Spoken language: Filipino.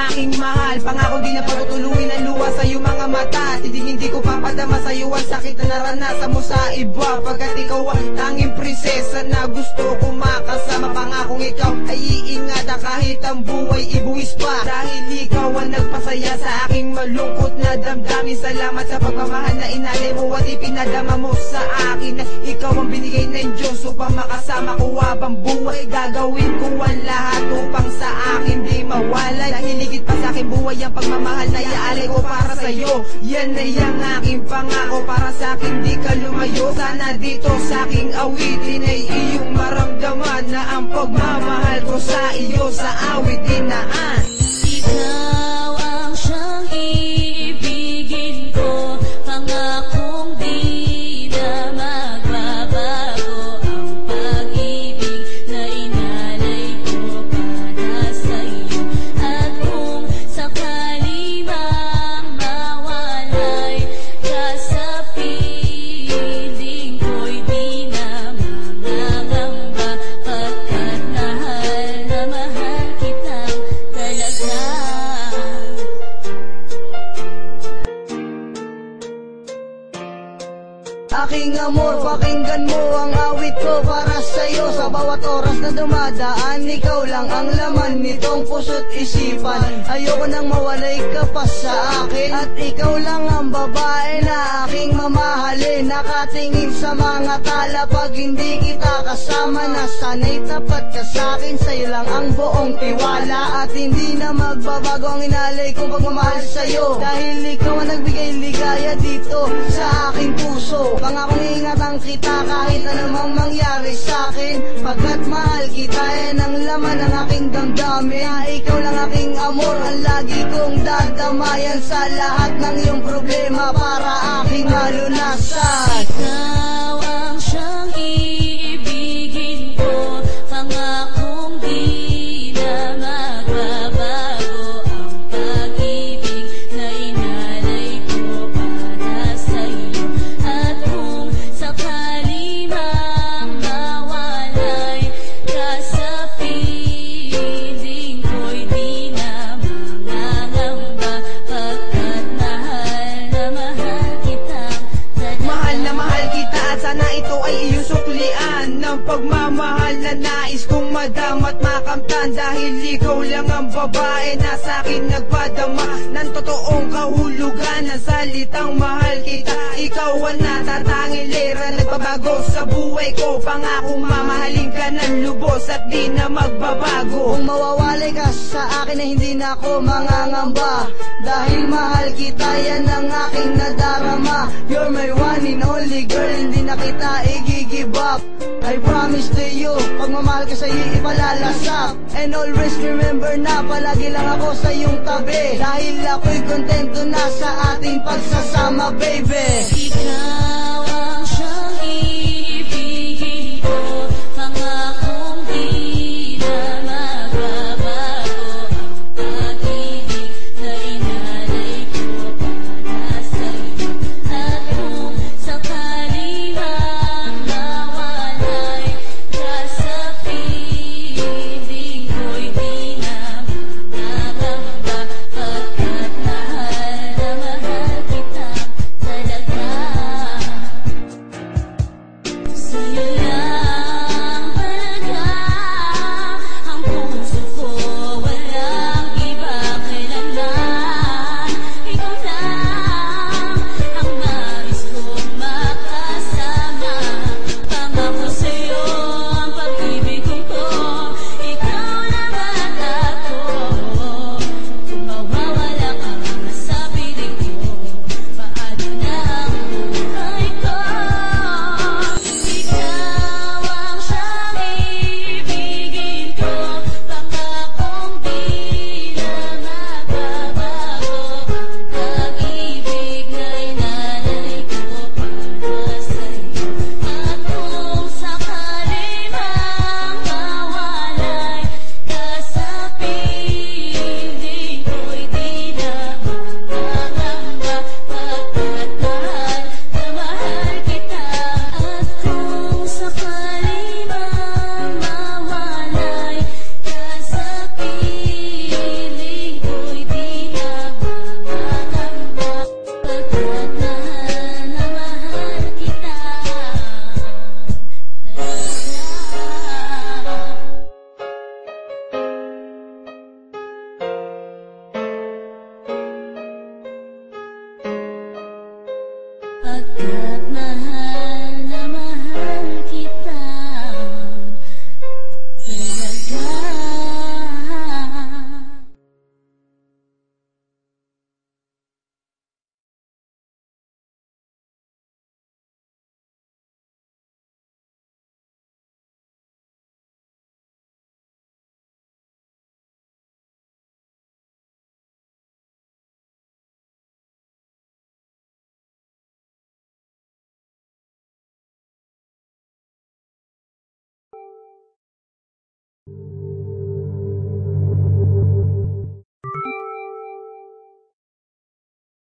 Aking mahal, pangako di na patutuluin ang luha sa iyong mga mata. Hindi ko papadama sa iyo ang sakit na naranasan mo sa iba, pagkat ikaw ang tanging prinsesa na gusto ko makasama. Pangakong ikaw ay iingatan kahit ang buhay ibuwis pa, dahil ikaw ang nagpasaya sa aking malungkot na damdamin. Salamat sa pagmamahal na inalay mo at ipinadama mo sa akin, na ikaw ang binigay ng Diyos upang makasama ko habang buhay. Gagawin ko ang lahat upang sa akin di mawala, dahil higit pa sa aking buhay ang pagmamahal na iaalay ko para sa'yo. Yan ay ang aking pangako, para sa akin di ka lumayo. Sana dito sa aking awitin ay iyong maramdaman na ang pagmamahal ko sa iyo sa awit dinaan. Ikaw ang siyang iibigin ko, pangakong di na magbabago. Ang pag-ibig na inalay ko para sa iyo, at kung sakali mang mawalay ka sa piling ko'y di na mangangamba, pagkat mahal na mahal kitang talaga. Aking amor, pakinggan mo ang awit ko para sa'yo. Sa bawat oras na dumadaan, ikaw lang ang laman nitong puso't isipan. Ayoko nang mawalay ka pa sa akin, at ikaw lang ang babae na aking mamahalin. Nakatingin sa mga tala pag hindi kita kasama, na sana'y tapat ka sa'kin. Sa'yo lang ang buong tiwala, at hindi na magbabago ang inalay kong pagmamahal sa'yo, dahil ikaw ang nagbigay ligaya dito sa aking puso. Pangakong ingatan kita kahit anumang mangyari sa'kin, pagkat mahal kita, yan ang laman ng aking damdamin. Na ikaw lang aking amor, ang lagi kong dadamayan sa lahat ng iyong problema para aking malunasan. Ikaw ang siyang iibigin ko, pangakong di na magbabago. Ang pag-ibig na inalay ko para sa iyo, at kung sakali mang mawalay ka sa piling ko'y di na mangangamba, pagkat mahal na mahal kitang talaga. Mahal na mahal kita, at sana ito ay iyong suklian ng pagmamahal na nais kong madamat makamtan, dahil ikaw lang ang babae na sa akin nagpadama ng totoong kahulugan ng salitang mahal kita. Ikaw ang natatanging lera, nagbabago sa buhay ko. Pangakong mamahalin ka ng lubos at di na magbabago. Kung mawawalay ka sa akin ay hindi na ako mangangamba, dahil mahal kita, yan ang aking nadarama. You're my one and only girl, hindi na kita i-give up. I promise to you, pagmamahal ko sa iyo ipalalasap. And always remember na palagi lang ako sa iyong tabi, dahil ako'y kontento na sa ating pagsasama, baby. Ikaw ang siyang iibigin ko, pangakong di na magbabago. Ang pag-ibig na inalay ko para sa iyo, at kung sakali mang mawalay ka sa piling ko'y di na mangangamba, pagkat mahal na mahal kitang talaga. Pagkat mahal